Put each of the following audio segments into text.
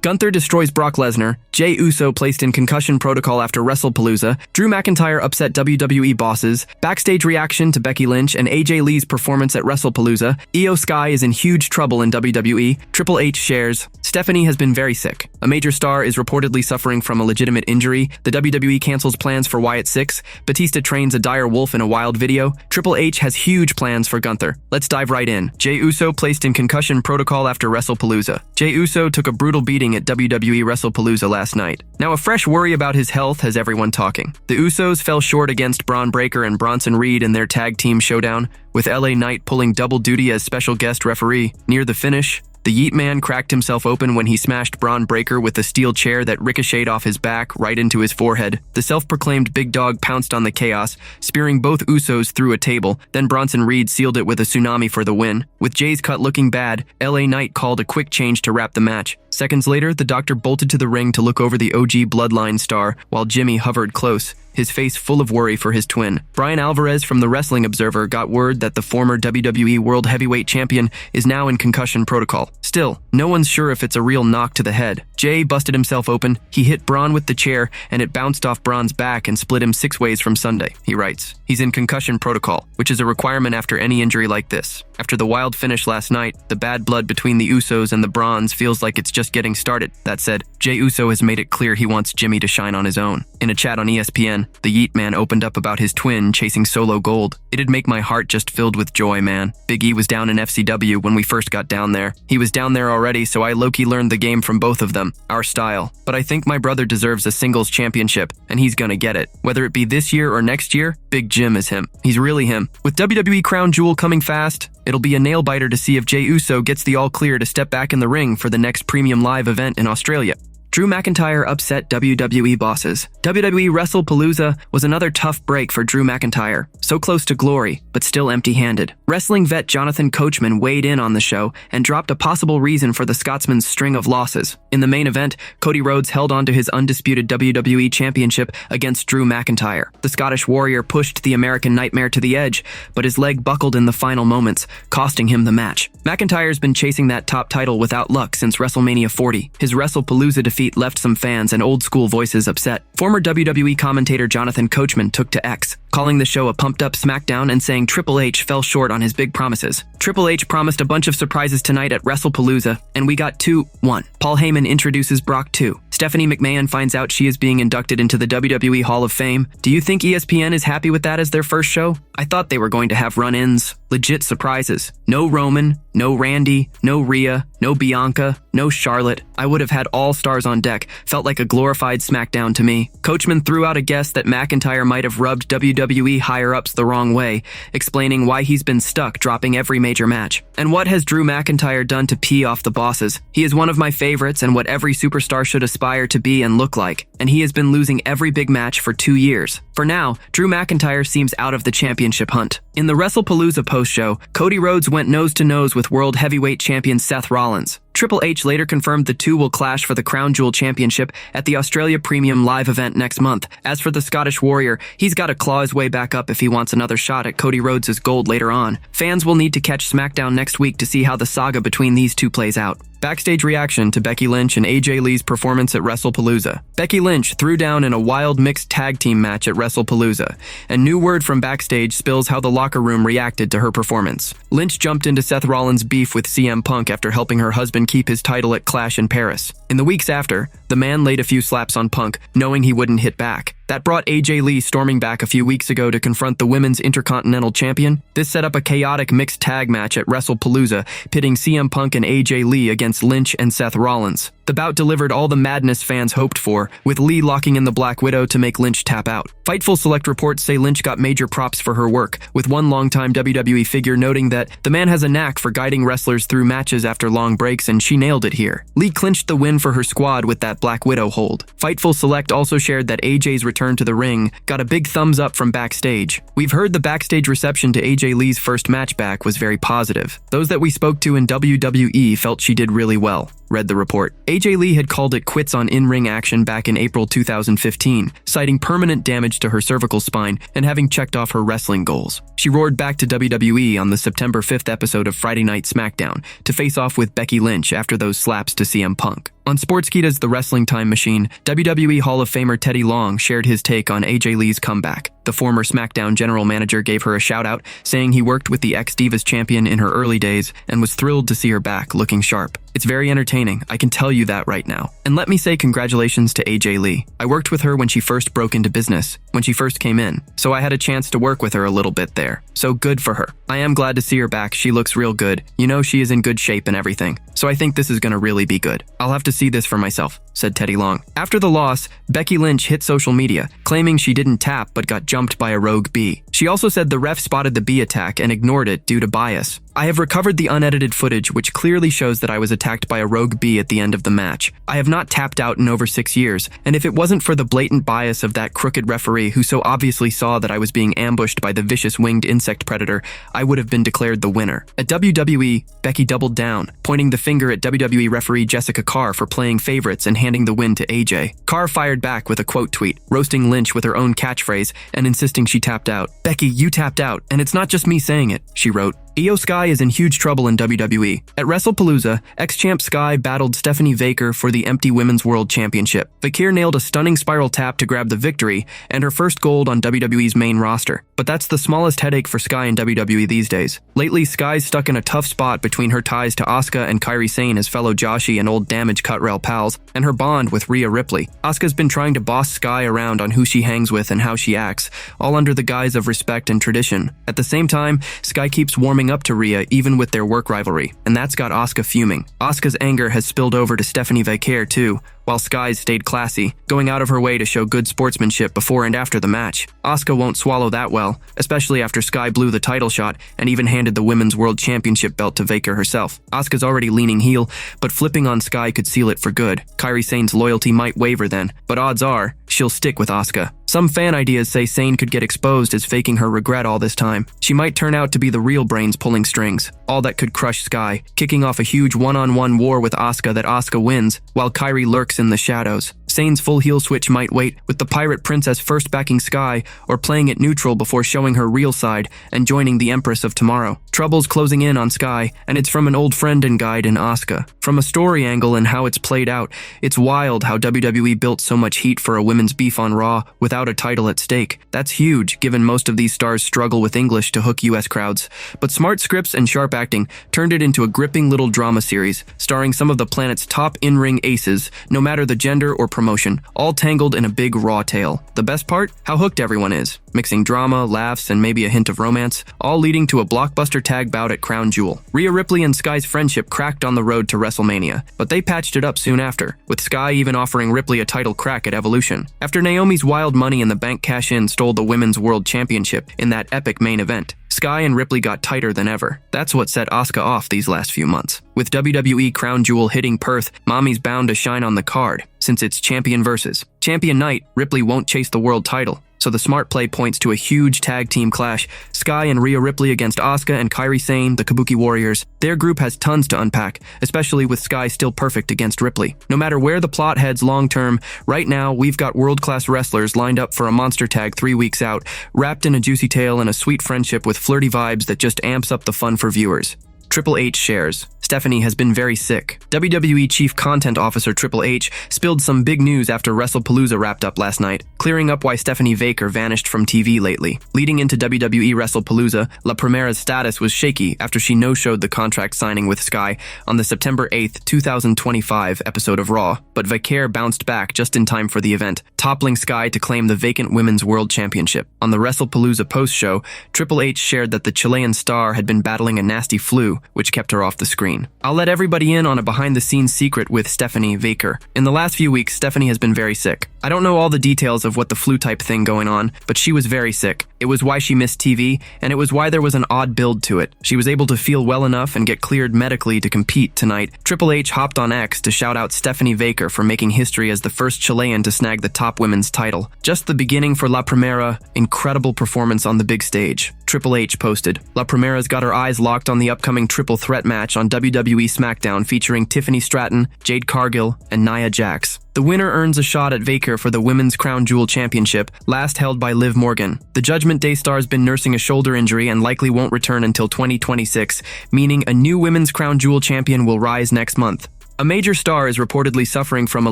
Gunther destroys Brock Lesnar, Jey Uso placed in concussion protocol after Wrestlepalooza, Drew McIntyre upset WWE bosses, backstage reaction to Becky Lynch and AJ Lee's performance at Wrestlepalooza, Eio Sky is in huge trouble in WWE, Triple H shares, Stephanie has been very sick. A major star is reportedly suffering from a legitimate injury, the WWE cancels plans for Wyatt Sicks, Batista trains a dire wolf in a wild video, Triple H has huge plans for Gunther. Let's dive right in. Jey Uso placed in concussion protocol after Wrestlepalooza. Jey Uso took a brutal beating at WWE Wrestlepalooza last night. Now a fresh worry about his health has everyone talking. The Usos fell short against Braun Breaker and Bronson Reed in their tag team showdown, with LA Knight pulling double duty as special guest referee. Near the finish, the Yeet Man cracked himself open when he smashed Braun Breaker with a steel chair that ricocheted off his back right into his forehead. The self-proclaimed big dog pounced on the chaos, spearing both Usos through a table. Then Bronson Reed sealed it with a tsunami for the win. With Jay's cut looking bad, LA Knight called a quick change to wrap the match. Seconds later, the Doctor bolted to the ring to look over the OG Bloodline star, while Jimmy hovered close, his face full of worry for his twin. Brian Alvarez from the Wrestling Observer got word that the former WWE World Heavyweight Champion is now in concussion protocol. Still, no one's sure if it's a real knock to the head. Jay busted himself open, he hit Braun with the chair, and it bounced off Braun's back and split him 6 ways from Sunday, he writes. He's in concussion protocol, which is a requirement after any injury like this. After the wild finish last night, the bad blood between the Usos and the Brauns feels like it's just getting started. That said, Jey Uso has made it clear he wants Jimmy to shine on his own. In a chat on ESPN, the Yeet Man opened up about his twin chasing solo gold. It'd make my heart just filled with joy, man. Big E was down in FCW when we first got down there. He was down there already, so I low-key learned the game from both of them, our style. But I think my brother deserves a singles championship, and he's gonna get it. Whether it be this year or next year, Big Jim is him. He's really him. With WWE Crown Jewel coming fast, it'll be a nail-biter to see if Jey Uso gets the all-clear to step back in the ring for the next premium live event in Australia. Drew McIntyre upset WWE bosses. WWE Wrestlepalooza was another tough break for Drew McIntyre, so close to glory, but still empty-handed. Wrestling vet Jonathan Coachman weighed in on the show and dropped a possible reason for the Scotsman's string of losses. In the main event, Cody Rhodes held on to his undisputed WWE Championship against Drew McIntyre. The Scottish Warrior pushed the American Nightmare to the edge, but his leg buckled in the final moments, costing him the match. McIntyre's been chasing that top title without luck since WrestleMania 40. His Wrestlepalooza defeat left some fans and old-school voices upset. Former WWE commentator Jonathan Coachman took to X, calling the show a pumped-up SmackDown and saying Triple H fell short on his big promises. Triple H promised a bunch of surprises tonight at Wrestlepalooza, and we got 2. 1. Paul Heyman introduces Brock 2. Stephanie McMahon finds out she is being inducted into the WWE Hall of Fame. Do you think ESPN is happy with that as their first show? I thought they were going to have run-ins, legit surprises. No Roman, no Randy, no Rhea, no Bianca, no Charlotte. I would have had all stars on deck. Felt like a glorified SmackDown to me. Coachman threw out a guess that McIntyre might have rubbed WWE higher-ups the wrong way, explaining why he's been stuck dropping every major match. And what has Drew McIntyre done to pee off the bosses? He is one of my favorites and what every superstar should aspire to be and look like, and he has been losing every big match for 2 years. For now, Drew McIntyre seems out of the championship hunt. In the Wrestlepalooza post-show, Cody Rhodes went nose-to-nose with World Heavyweight Champion Seth Rollins. Triple H later confirmed the two will clash for the Crown Jewel Championship at the Australia Premium Live event next month. As for the Scottish Warrior, he's got to claw his way back up if he wants another shot at Cody Rhodes' gold later on. Fans will need to catch SmackDown next week to see how the saga between these two plays out. Backstage reaction to Becky Lynch and AJ Lee's performance at Wrestlepalooza. Becky Lynch threw down in a wild mixed tag team match at Wrestlepalooza, and new word from Backstage spills how the locker room reacted to her performance. Lynch jumped into Seth Rollins' beef with CM Punk after helping her husband keep his title at Clash in Paris. In the weeks after, the man laid a few slaps on Punk, knowing he wouldn't hit back. That brought AJ Lee storming back a few weeks ago to confront the Women's Intercontinental Champion. This set up a chaotic mixed tag match at Wrestlepalooza, pitting CM Punk and AJ Lee against Lynch and Seth Rollins. The bout delivered all the madness fans hoped for, with Lee locking in the Black Widow to make Lynch tap out. Fightful Select reports say Lynch got major props for her work, with one longtime WWE figure noting that the man has a knack for guiding wrestlers through matches after long breaks, and she nailed it here. Lee clinched the win for her squad with that Black Widow hold. Fightful Select also shared that AJ's return to the ring got a big thumbs up from Backstage. We've heard the Backstage reception to AJ Lee's first match back was very positive. Those that we spoke to in WWE felt she did really well. read the report. AJ Lee had called it quits on in-ring action back in April 2015, citing permanent damage to her cervical spine and having checked off her wrestling goals. She roared back to WWE on the September 5th episode of Friday Night SmackDown to face off with Becky Lynch after those slaps to CM Punk. On Sportskeeda's The Wrestling Time Machine, WWE Hall of Famer Teddy Long shared his take on AJ Lee's comeback. The former SmackDown general manager gave her a shout-out, saying he worked with the ex-Divas champion in her early days and was thrilled to see her back looking sharp. It's very entertaining, I can tell you that right now. And let me say congratulations to AJ Lee. I worked with her when she first broke into business, when she first came in, so I had a chance to work with her a little bit there. So good for her. I am glad to see her back, she looks real good. You know she is in good shape and everything. So I think this is gonna really be good. I'll have to see this for myself, said Teddy Long. After the loss, Becky Lynch hit social media, claiming she didn't tap but got jumped by a rogue bee. She also said the ref spotted the bee attack and ignored it due to bias. I have recovered the unedited footage which clearly shows that I was attacked by a rogue bee at the end of the match. I have not tapped out in over 6 years, and if it wasn't for the blatant bias of that crooked referee who so obviously saw that I was being ambushed by the vicious winged insect predator, I would have been declared the winner. At WWE, Becky doubled down, pointing the finger at WWE referee Jessica Carr for playing favorites and handing the win to AJ. Carr fired back with a quote tweet, roasting Lynch with her own catchphrase and insisting she tapped out. "Becky, you tapped out, and it's not just me saying it," she wrote. Eio Sky is in huge trouble in WWE. At Wrestlepalooza, ex-champ Sky battled Stephanie Vaquer for the empty Women's World Championship. Vaquer nailed a stunning spiral tap to grab the victory and her first gold on WWE's main roster. But that's the smallest headache for Sky in WWE these days. Lately, Sky's stuck in a tough spot between her ties to Asuka and Kairi Sane as fellow Joshi and old Damage Cutrail pals, and her bond with Rhea Ripley. Asuka's been trying to boss Sky around on who she hangs with and how she acts, all under the guise of respect and tradition. At the same time, Sky keeps warming up to Rhea even with their work rivalry, and that's got Asuka fuming. Asuka's anger has spilled over to Stephanie Vaquer too, while Sky's stayed classy, going out of her way to show good sportsmanship before and after the match. Asuka won't swallow that well, especially after Sky blew the title shot and even handed the Women's World Championship belt to Vaquer herself. Asuka's already leaning heel, but flipping on Sky could seal it for good. Kairi Sane's loyalty might waver then, but odds are, she'll stick with Asuka. Some fan ideas say Sane could get exposed as faking her regret all this time. She might turn out to be the real brains pulling strings. All that could crush Sky, kicking off a huge one-on-one war with Asuka that Asuka wins, while Kairi lurks in the shadows. Sane's full heel switch might wait, with the Pirate Princess first backing Sky, or playing it neutral before showing her real side and joining the Empress of Tomorrow. Trouble's closing in on Sky, and it's from an old friend and guide in Asuka. From a story angle and how it's played out, it's wild how WWE built so much heat for a women's beef on Raw without a title at stake. That's huge, given most of these stars struggle with English to hook US crowds. But smart scripts and sharp acting turned it into a gripping little drama series, starring some of the planet's top in-ring aces, no matter the gender or promotion, all tangled in a big Raw tale. The best part? How hooked everyone is, mixing drama, laughs, and maybe a hint of romance, all leading to a blockbuster tag bout at Crown Jewel. Rhea Ripley and Sky's friendship cracked on the road to WrestleMania, but they patched it up soon after, with Sky even offering Ripley a title crack at Evolution. After Naomi's wild Money in the Bank cash-in stole the Women's World Championship in that epic main event, Sky and Ripley got tighter than ever. That's what set Asuka off these last few months. With WWE Crown Jewel hitting Perth, Mommy's bound to shine on the card, since it's champion versus champion night. Ripley won't chase the world title, so the smart play points to a huge tag team clash. Sky and Rhea Ripley against Asuka and Kairi Sane, the Kabuki Warriors. Their group has tons to unpack, especially with Sky still perfect against Ripley. No matter where the plot heads long-term, right now we've got world-class wrestlers lined up for a monster tag 3 weeks out, wrapped in a juicy tale and a sweet friendship with flirty vibes that just amps up the fun for viewers. Triple H shares. Stephanie has been very sick. WWE Chief Content Officer Triple H spilled some big news after Wrestlepalooza wrapped up last night, clearing up why Stephanie Vaquer vanished from TV lately. Leading into WWE Wrestlepalooza, La Primera's status was shaky after she no-showed the contract signing with Sky on the September 8th, 2025 episode of Raw, but Vaquer bounced back just in time for the event, toppling Sky to claim the vacant Women's World Championship. On the Wrestlepalooza post-show, Triple H shared that the Chilean star had been battling a nasty flu, which kept her off the screen. I'll let everybody in on a behind-the-scenes secret with Stephanie Vaquer. In the last few weeks, Stephanie has been very sick. I don't know all the details of what the flu-type thing going on, but she was very sick. It was why she missed TV, and it was why there was an odd build to it. She was able to feel well enough and get cleared medically to compete tonight. Triple H hopped on X to shout out Stephanie Vaquer for making history as the first Chilean to snag the top women's title. Just the beginning for La Primera, incredible performance on the big stage. Triple H posted, La Primera's got her eyes locked on the upcoming triple threat match on WWE SmackDown featuring Tiffany Stratton, Jade Cargill, and Nia Jax. The winner earns a shot at Vaquer for the Women's Crown Jewel Championship, last held by Liv Morgan. The Judgment Day star's been nursing a shoulder injury and likely won't return until 2026, meaning a new Women's Crown Jewel champion will rise next month. A major star is reportedly suffering from a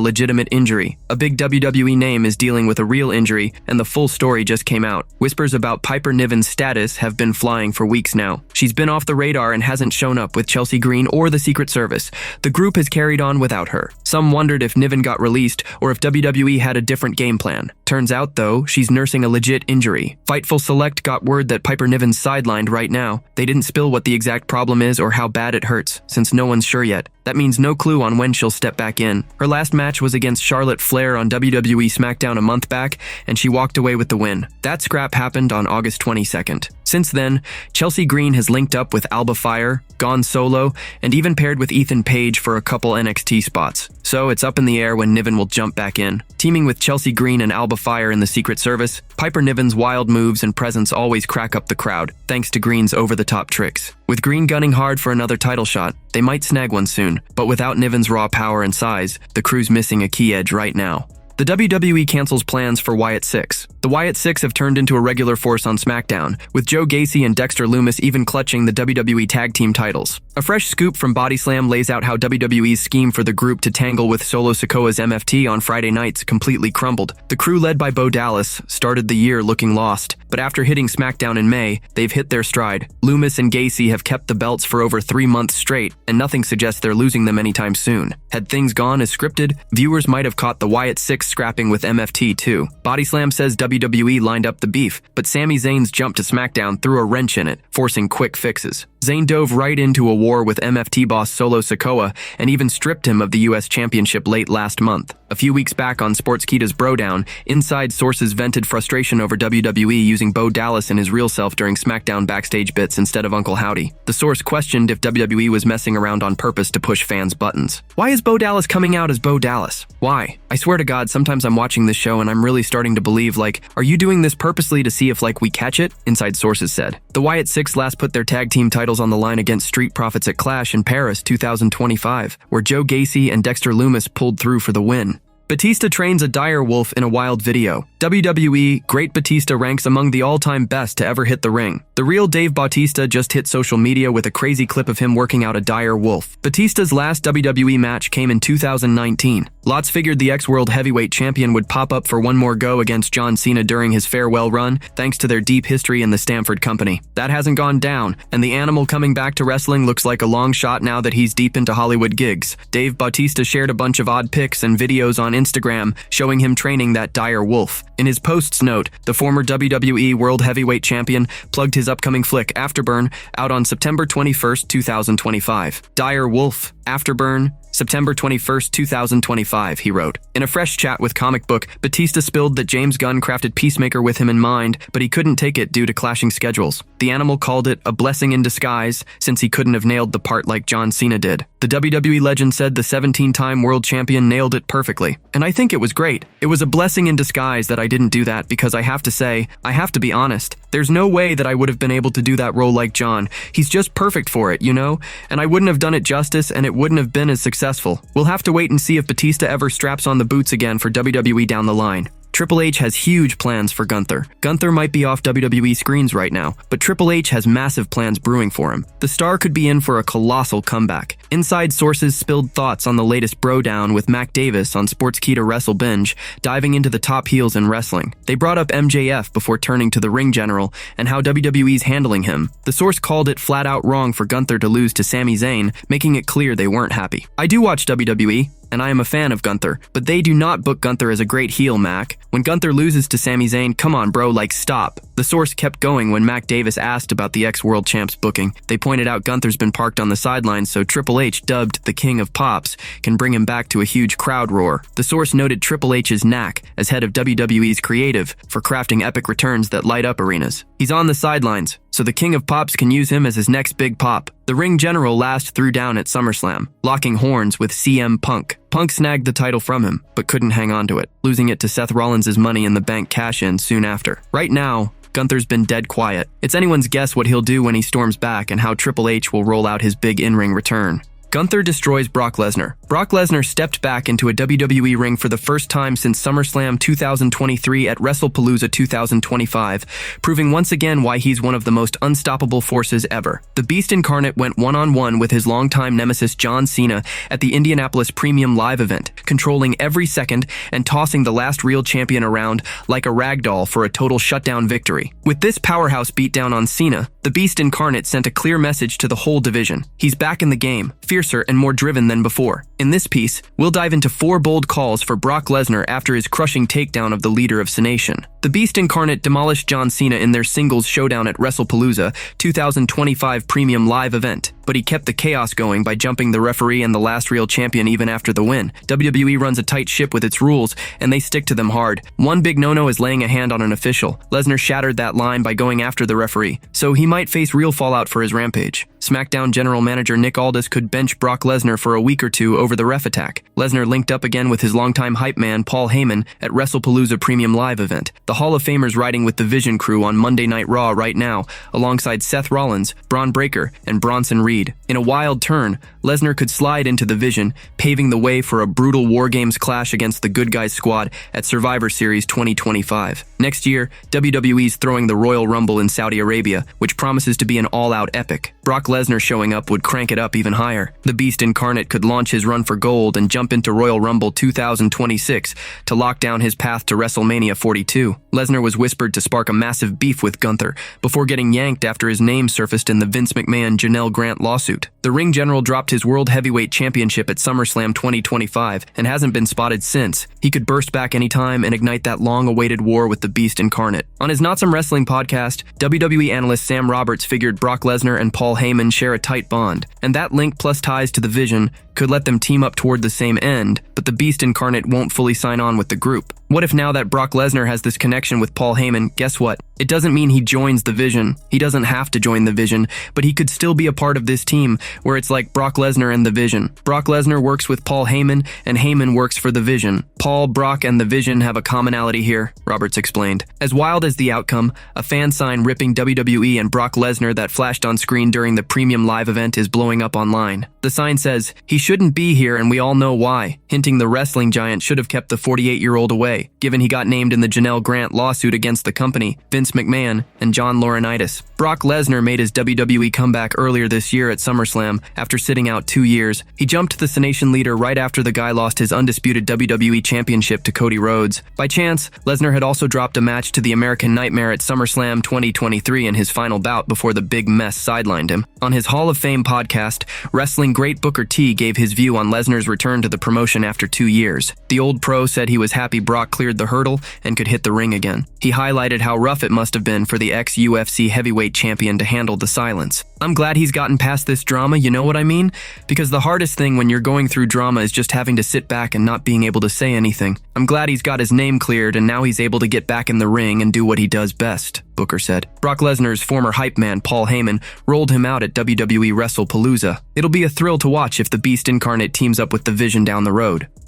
legitimate injury. A big WWE name is dealing with a real injury, and the full story just came out. Whispers about Piper Niven's status have been flying for weeks now. She's been off the radar and hasn't shown up with Chelsea Green or the Secret Service. The group has carried on without her. Some wondered if Niven got released or if WWE had a different game plan. Turns out, though, she's nursing a legit injury. Fightful Select got word that Piper Niven's sidelined right now. They didn't spill what the exact problem is or how bad it hurts, since no one's sure yet. That means no clue on when she'll step back in. Her last match was against Charlotte Flair on WWE SmackDown a month back, and she walked away with the win. That scrap happened on August 22nd. Since then, Chelsea Green has linked up with Alba Fire, gone solo, and even paired with Ethan Page for a couple NXT spots. So it's up in the air when Niven will jump back in. Teaming with Chelsea Green and Alba Fire in the Secret Service, Piper Niven's wild moves and presence always crack up the crowd, thanks to Green's over-the-top tricks. With Green gunning hard for another title shot, they might snag one soon, but without Niven's raw power and size, the crew's missing a key edge right now. The WWE cancels plans for Wyatt Sicks. The Wyatt Sicks have turned into a regular force on SmackDown, with Joe Gacy and Dexter Lumis even clutching the WWE Tag Team titles. A fresh scoop from Body Slam lays out how WWE's scheme for the group to tangle with Solo Sikoa's MFT on Friday nights completely crumbled. The crew led by Bo Dallas started the year looking lost, but after hitting SmackDown in May, they've hit their stride. Lumis and Gacy have kept the belts for over 3 months straight, and nothing suggests they're losing them anytime soon. Had things gone as scripted, viewers might have caught the Wyatt Sicks scrapping with MFT too. Body Slam says WWE lined up the beef, but Sami Zayn's jump to SmackDown threw a wrench in it, forcing quick fixes. Zayn dove right into a war with MFT boss Solo Sikoa and even stripped him of the US Championship late last month. A few weeks back on Sportskeeda's Brodown, inside sources vented frustration over WWE using Bo Dallas and his real self during SmackDown backstage bits instead of Uncle Howdy. The source questioned if WWE was messing around on purpose to push fans' buttons. Why is Bo Dallas coming out as Bo Dallas? Why? I swear to God, sometimes I'm watching this show and I'm really starting to believe, are you doing this purposely to see if, we catch it? Inside sources said. The Wyatt Sicks last put their tag team titles on the line against Street Profits at Clash in Paris 2025, where Joe Gacy and Dexter Lumis pulled through for the win. Batista trains a dire wolf in a wild video. WWE, Great Batista ranks among the all-time best to ever hit the ring. The real Dave Bautista just hit social media with a crazy clip of him working out a dire wolf. Batista's last WWE match came in 2019. Lots figured the ex-world heavyweight champion would pop up for one more go against John Cena during his farewell run, thanks to their deep history in the Stamford Company. That hasn't gone down, and the animal coming back to wrestling looks like a long shot now that he's deep into Hollywood gigs. Dave Bautista shared a bunch of odd pics and videos on Instagram showing him training that dire wolf. In his posts note, the former WWE World Heavyweight Champion plugged his upcoming flick Afterburn out on September 21st, 2025. Dire Wolf, Afterburn, September 21st, 2025, he wrote. In a fresh chat with Comic Book, Batista spilled that James Gunn crafted Peacemaker with him in mind, but he couldn't take it due to clashing schedules. The animal called it a blessing in disguise, since he couldn't have nailed the part like John Cena did. The WWE legend said the 17-time world champion nailed it perfectly, and I think it was great. It was a blessing in disguise that I didn't do that because I have to say, I have to be honest. There's no way that I would have been able to do that role like John. He's just perfect for it, you know? And I wouldn't have done it justice and it wouldn't have been as successful. We'll have to wait and see if Batista ever straps on the boots again for WWE down the line. Triple H has huge plans for Gunther. Gunther might be off WWE screens right now, but Triple H has massive plans brewing for him. The star could be in for a colossal comeback. Inside sources spilled thoughts on the latest Brodown with Mac Davis on Sportskeeda Wrestle Binge, diving into the top heels in wrestling. They brought up MJF before turning to the Ring General and how WWE's handling him. The source called it flat out wrong for Gunther to lose to Sami Zayn, making it clear they weren't happy. I do watch WWE, and I am a fan of Gunther, but they do not book Gunther as a great heel, Mac. When Gunther loses to Sami Zayn, come on bro, stop. The The source kept going when Mac Davis asked about the ex-world champ's booking. They pointed out Gunther's been parked on the sidelines, so Triple H, dubbed the King of Pops, can bring him back to a huge crowd roar. The source noted Triple H's knack, as head of WWE's creative, for crafting epic returns that light up arenas. He's on the sidelines, so the King of Pops can use him as his next big pop. The ring general last threw down at SummerSlam, locking horns with CM Punk. Punk snagged the title from him, but couldn't hang on to it, losing it to Seth Rollins' Money in the Bank cash-in soon after. Right now, Gunther's been dead quiet. It's anyone's guess what he'll do when he storms back and how Triple H will roll out his big in-ring return. Gunther destroys Brock Lesnar. Brock Lesnar stepped back into a WWE ring for the first time since SummerSlam 2023 at Wrestlepalooza 2025, proving once again why he's one of the most unstoppable forces ever. The Beast Incarnate went one-on-one with his longtime nemesis John Cena at the Indianapolis Premium Live event, controlling every second and tossing the last real champion around like a ragdoll for a total shutdown victory. With this powerhouse beatdown on Cena, the Beast Incarnate sent a clear message to the whole division. He's back in the game, fiercer and more driven than before. In this piece, we'll dive into 4 bold calls for Brock Lesnar after his crushing takedown of the leader of Cenation. The Beast Incarnate demolished John Cena in their singles showdown at Wrestlepalooza 2025 Premium Live event, but he kept the chaos going by jumping the referee and the last real champion even after the win. WWE runs a tight ship with its rules, and they stick to them hard. One big no-no is laying a hand on an official. Lesnar shattered that line by going after the referee, so he might face real fallout for his rampage. SmackDown general manager Nick Aldis could bench Brock Lesnar for a week or two over the ref attack. Lesnar linked up again with his longtime hype man Paul Heyman at Wrestlepalooza Premium Live event. The Hall of Famers riding with the Vision crew on Monday Night Raw right now, alongside Seth Rollins, Braun Breaker, and Bronson Reed. In a wild turn, Lesnar could slide into the Vision, paving the way for a brutal War Games clash against the Good Guys squad at Survivor Series 2025. Next year, WWE's throwing the Royal Rumble in Saudi Arabia, which promises to be an all-out epic. Brock Lesnar showing up would crank it up even higher. The Beast Incarnate could launch his run for gold and jump into Royal Rumble 2026 to lock down his path to WrestleMania 42. Lesnar was whispered to spark a massive beef with Gunther before getting yanked after his name surfaced in the Vince McMahon-Janelle Grant lawsuit. The ring general dropped his World Heavyweight Championship at SummerSlam 2025 and hasn't been spotted since. He could burst back anytime and ignite that long-awaited war with the Beast Incarnate. On his Not Some Wrestling podcast, WWE analyst Sam Roberts figured Brock Lesnar and Paul Heyman share a tight bond, and that link plus ties to the Vision could let them team up toward the same end, but the Beast Incarnate won't fully sign on with the group. What if now that Brock Lesnar has this connection with Paul Heyman, guess what? It doesn't mean he joins the Vision. He doesn't have to join the Vision, but he could still be a part of this team where it's like Brock Lesnar and the Vision. Brock Lesnar works with Paul Heyman, and Heyman works for the Vision. Paul, Brock, and the Vision have a commonality here, Roberts explained. As wild as the outcome, a fan sign ripping WWE and Brock Lesnar that flashed on screen during the Premium Live event is blowing up online. The sign says, "He shouldn't be here and we all know why," hinting the wrestling giant should have kept the 48-year-old away, given he got named in the Janelle Grant lawsuit against the company, Vince McMahon, and John Laurinaitis. Brock Lesnar made his WWE comeback earlier this year at SummerSlam after sitting out 2 years. He jumped the Cenation leader right after the guy lost his undisputed WWE Championship to Cody Rhodes. By chance, Lesnar had also dropped a match to the American Nightmare at SummerSlam 2023 in his final bout before the big mess sidelined him. On his Hall of Fame podcast, wrestling great Booker T gave his view on Lesnar's return to the promotion after 2 years. The old pro said he was happy Brock cleared the hurdle and could hit the ring again. He highlighted how rough it must have been for the ex-UFC heavyweight champion to handle the silence. "I'm glad he's gotten past this drama, you know what I mean? Because the hardest thing when you're going through drama is just having to sit back and not being able to say anything. I'm glad he's got his name cleared and now he's able to get back in the ring and do what he does best," Booker said. Brock Lesnar's former hype man Paul Heyman rolled him out at WWE Wrestlepalooza. It'll be a thrill to watch if the Beast Incarnate teams up with the Vision down the road.